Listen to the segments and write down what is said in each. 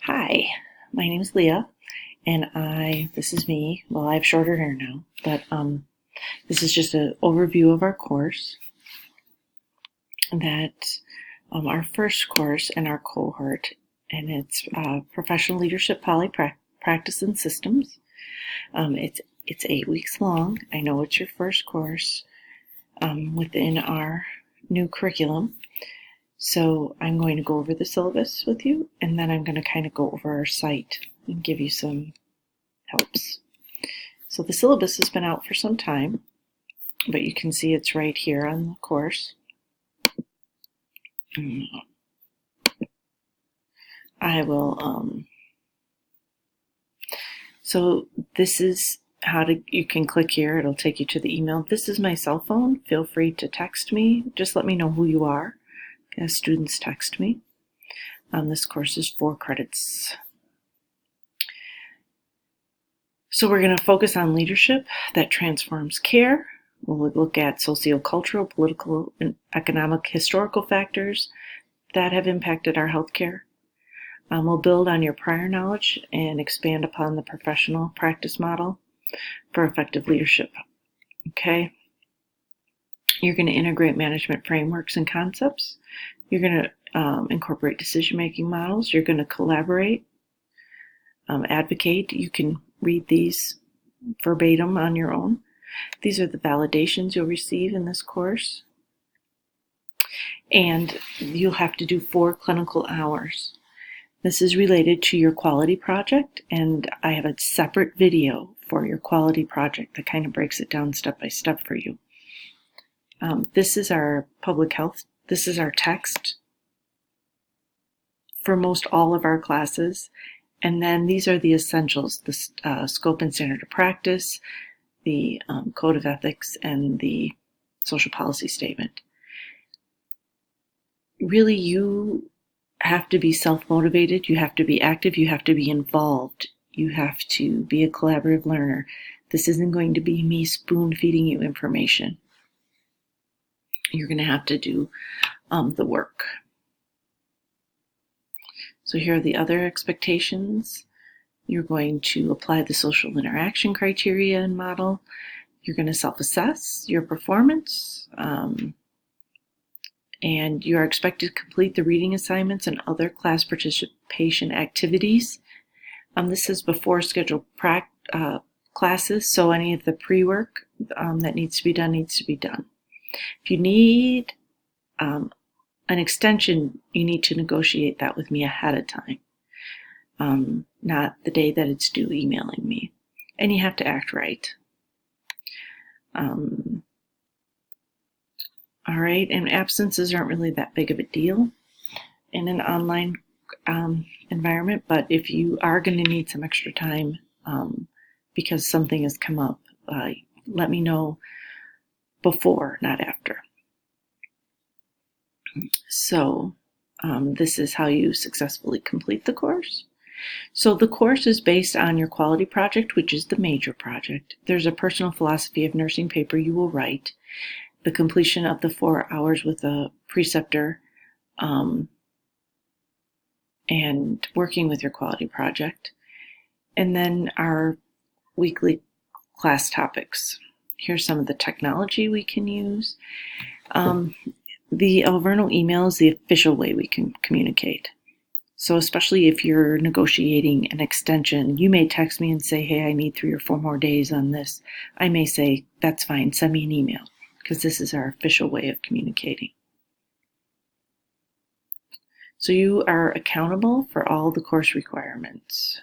Hi, my name is Leah, and this is me. Well, I have shorter hair now, but this is just an overview of our course. Our first course in our cohort, and it's Professional Leadership Poly Practice and Systems. It's 8 weeks long. I know it's your first course within our new curriculum. So I'm going to go over the syllabus with you, and then I'm going to kind of go over our site and give you some helps. So the syllabus has been out for some time, but you can see it's right here on the course. I will, so this is you can click here, it'll take you to the email. This is my cell phone. Feel free to text me. Just let me know who you are. As students text me. This course is 4 credits. So we're going to focus on leadership that transforms care. We'll look at sociocultural, political, and economic historical factors that have impacted our healthcare. We'll build on your prior knowledge and expand upon the professional practice model for effective leadership. Okay. You're going to integrate management frameworks and concepts. You're going to incorporate decision-making models. You're going to collaborate, advocate. You can read these verbatim on your own. These are the validations you'll receive in this course. And you'll have to do 4 clinical hours. This is related to your quality project, and I have a separate video for your quality project that kind of breaks it down step by step for you. This is our public health. This is our text for most all of our classes. And then these are the essentials, the scope and standard of practice, the code of ethics, and the social policy statement. Really, you have to be self-motivated. You have to be active. You have to be involved. You have to be a collaborative learner. This isn't going to be me spoon-feeding you information. You're going to have to do the work. So here are the other expectations. You're going to apply the social interaction criteria and model. You're going to self-assess your performance. And you are expected to complete the reading assignments and other class participation activities. This is before scheduled classes, so any of the pre-work that needs to be done. If you need an extension, you need to negotiate that with me ahead of time, not the day that it's due emailing me. And you have to act right. All right, and absences aren't really that big of a deal in an online environment, but if you are going to need some extra time because something has come up, let me know before, not after. So this is how you successfully complete the course. So the course is based on your quality project, which is the major project. There's a personal philosophy of nursing paper you will write, the completion of the 4 hours with a preceptor, and working with your quality project, and then our weekly class topics. Here's some of the technology we can use. The Alverno email is the official way we can communicate. So especially if you're negotiating an extension, you may text me and say, hey, I need 3 or 4 more days on this. I may say, that's fine, send me an email, because this is our official way of communicating. So you are accountable for all the course requirements.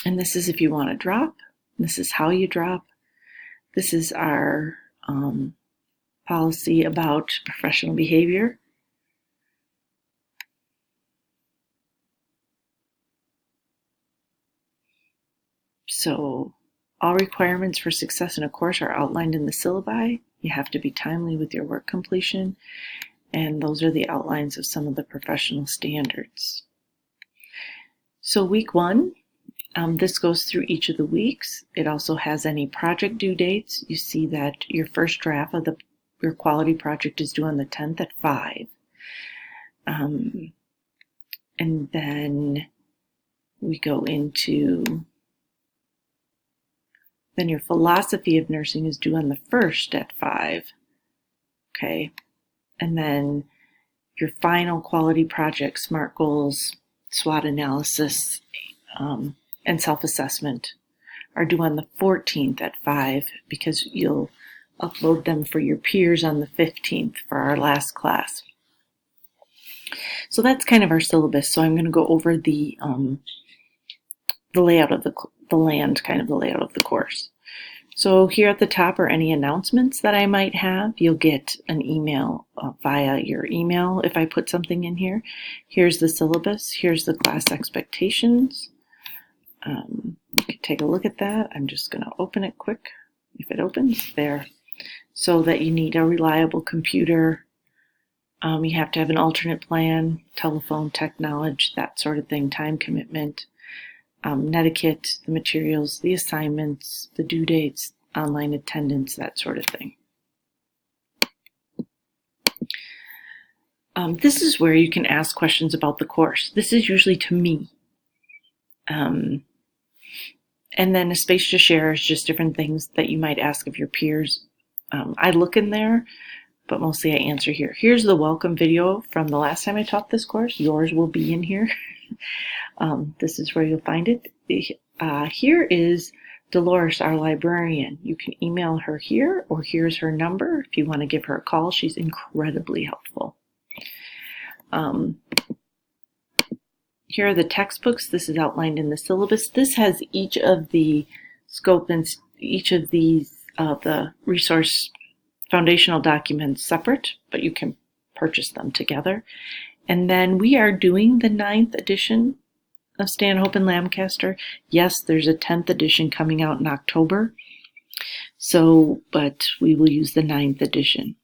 And this is if you want to drop. This is how you drop. This is our policy about professional behavior. So all requirements for success in a course are outlined in the syllabi. You have to be timely with your work completion. And those are the outlines of some of the professional standards. So week 1, this goes through each of the weeks. It also has any project due dates. You see that your first draft of your quality project is due on the 10th at 5. And then we go into, then your philosophy of nursing is due on the 1st at 5. Okay. And then your final quality project, SMART goals, SWOT analysis, and self-assessment are due on the 14th at 5 because you'll upload them for your peers on the 15th for our last class. So that's kind of our syllabus. So I'm going to go over the layout of the layout of the course. So here at the top are any announcements that I might have. You'll get an email via your email if I put something in here. Here's the syllabus. Here's the class expectations. You can take a look at that. I'm just going to open it quick. If it opens, there. So that you need a reliable computer. You have to have an alternate plan, telephone, tech knowledge, that sort of thing, time commitment. Netiquette, the materials, the assignments, the due dates, online attendance, that sort of thing. This is where you can ask questions about the course. This is usually to me. And then a space to share is just different things that you might ask of your peers. I look in there, but mostly I answer here. Here's the welcome video from the last time I taught this course. Yours will be in here. This is where you'll find it. Here is Dolores, our librarian. You can email her here, or here's her number if you want to give her a call. She's incredibly helpful. Here are the textbooks. This is outlined in the syllabus. This has each of the scope and each of these the resource foundational documents separate, but you can purchase them together. And then we are doing the 9th edition of Stanhope and Lancaster. Yes, there's a 10th edition coming out in October. So, but we will use the 9th edition.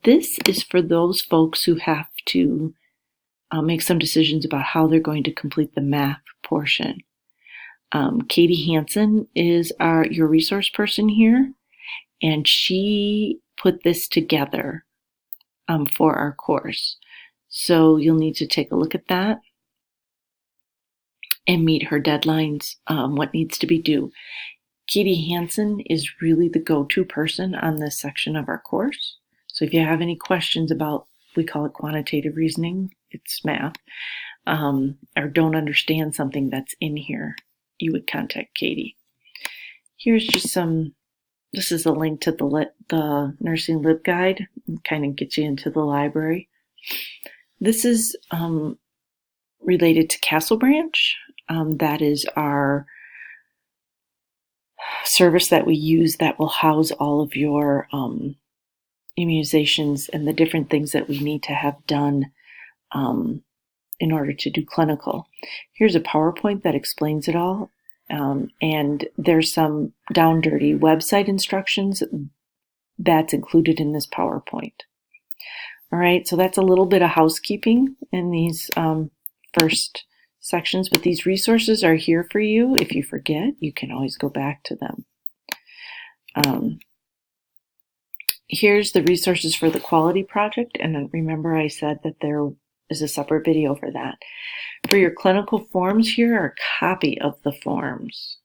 This is for those folks who have to make some decisions about how they're going to complete the math portion. Katie Hansen is your resource person here, and she put this together for our course. So you'll need to take a look at that and meet her deadlines, what needs to be due. Katie Hansen is really the go-to person on this section of our course. So if you have any questions about, we call it quantitative reasoning, it's math, or don't understand something that's in here, you would contact Katie. Here's just this is a link to the Nursing LibGuide, kind of gets you into the library. This is related to Castle Branch. That is our service that we use that will house all of your immunizations and the different things that we need to have done in order to do clinical. Here's a PowerPoint that explains it all. And there's some down dirty website instructions that's included in this PowerPoint. All right, so that's a little bit of housekeeping in these first sections, but these resources are here for you. If you forget, you can always go back to them. Here's the resources for the quality project, and remember I said that there is a separate video for that. For your clinical forms, here are a copy of the forms.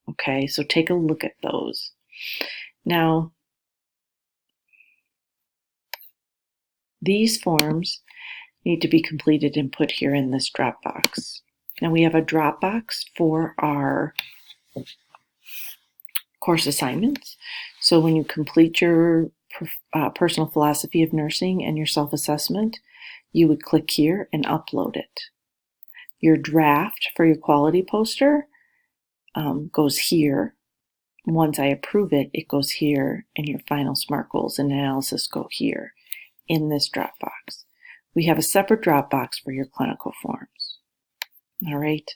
Okay, so take a look at those. Now, these forms need to be completed and put here in this Dropbox. Now we have a Dropbox for our course assignments. So when you complete your personal philosophy of nursing and your self-assessment, you would click here and upload it. Your draft for your quality poster goes here. Once I approve it, it goes here, and your final SMART goals and analysis go here in this Dropbox. We have a separate Dropbox for your clinical forms. All right,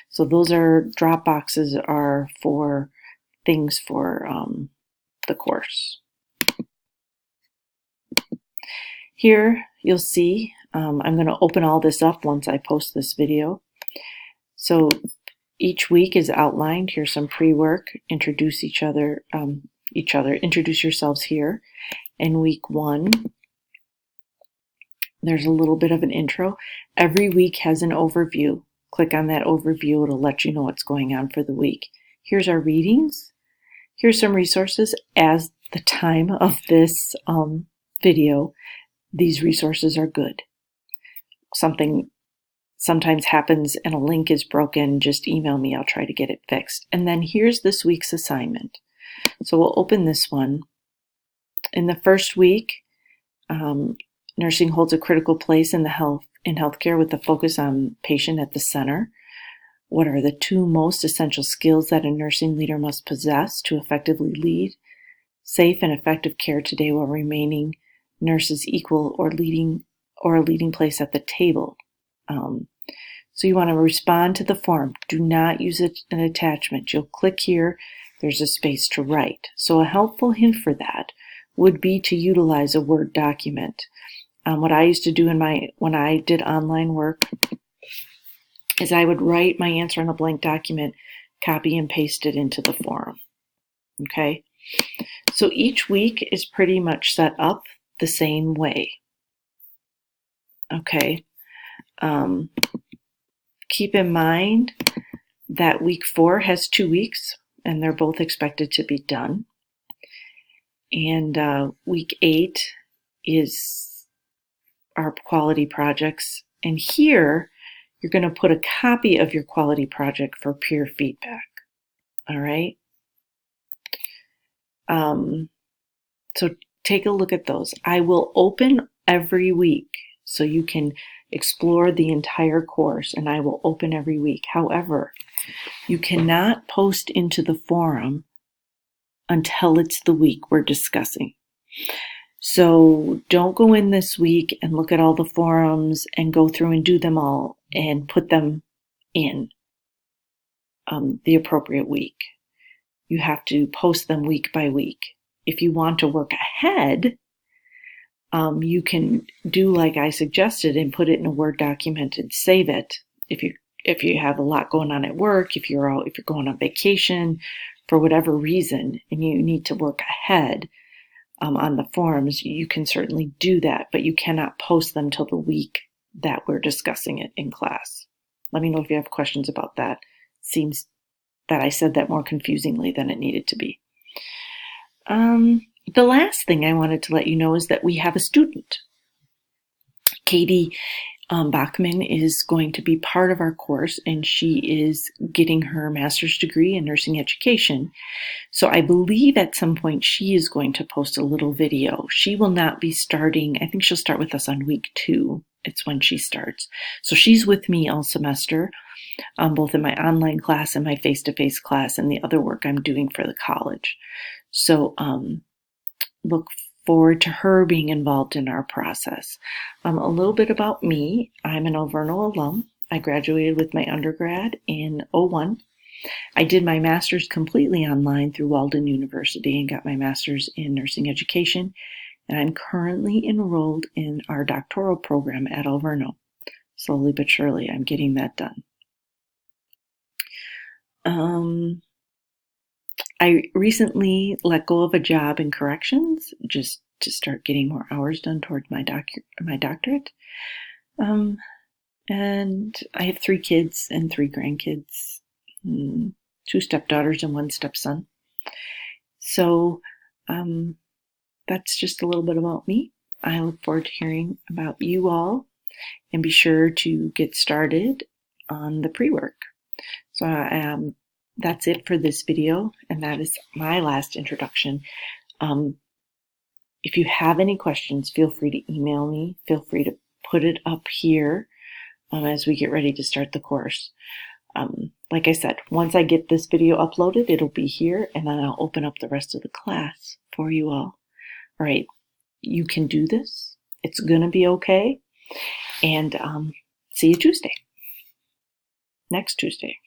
so those Dropboxes are for things for the course. Here you'll see, I'm going to open all this up once I post this video. So each week is outlined. Here's some pre-work. Introduce introduce yourselves here. In week 1, there's a little bit of an intro. Every week has an overview. Click on that overview. It'll let you know what's going on for the week. Here's our readings. Here's some resources. As the time of this video, these resources are good. Something sometimes happens and a link is broken, just email me. I'll try to get it fixed. And then here's this week's assignment. So we'll open this one. In the first week, nursing holds a critical place in healthcare with the focus on patient at the center. What are the 2 most essential skills that a nursing leader must possess to effectively lead safe and effective care today while remaining nurses equal or a leading place at the table? So you want to respond to the form. Do not use an attachment. You'll click here. There's a space to write. So a helpful hint for that would be to utilize a Word document. What I used to do when I did online work is I would write my answer on a blank document, copy and paste it into the forum. Okay? So each week is pretty much set up the same way. Okay? Keep in mind that week 4 has 2 weeks, and they're both expected to be done. And week 8 is our quality projects. And here, you're going to put a copy of your quality project for peer feedback. All right? So take a look at those. I will open every week so you can explore the entire course, and I will open every week. However, you cannot post into the forum until it's the week we're discussing. So don't go in this week and look at all the forums and go through and do them all and put them in the appropriate week. You have to post them week by week. If you want to work ahead, you can do like I suggested and put it in a Word document and save it. If you have a lot going on at work, if you're going on vacation for whatever reason, and you need to work ahead on the forums, you can certainly do that, but you cannot post them till the week that we're discussing it in class. Let me know if you have questions about that. Seems that I said that more confusingly than it needed to be. The last thing I wanted to let you know is that we have a student. Katie Bachman is going to be part of our course, and she is getting her master's degree in nursing education. So I believe at some point she is going to post a little video. She will not be starting, I think she'll start with us on week 2. It's when she starts. So she's with me all semester, both in my online class and my face-to-face class and the other work I'm doing for the college. So look forward to her being involved in our process. A little bit about me. I'm an Alverno alum. I graduated with my undergrad in 2001. I did my master's completely online through Walden University and got my master's in nursing education. And I'm currently enrolled in our doctoral program at Alverno. Slowly but surely, I'm getting that done. I recently let go of a job in corrections just to start getting more hours done towards my doctorate. And I have 3 kids and 3 grandkids, 2 stepdaughters and 1 stepson. So that's just a little bit about me. I look forward to hearing about you all, and be sure to get started on the pre-work. So that's it for this video, and that is my last introduction. If you have any questions, feel free to email me. Feel free to put it up here as we get ready to start the course. Like I said, once I get this video uploaded, it'll be here, and then I'll open up the rest of the class for you all. All right, you can do this. It's going to be okay. And see you next Tuesday.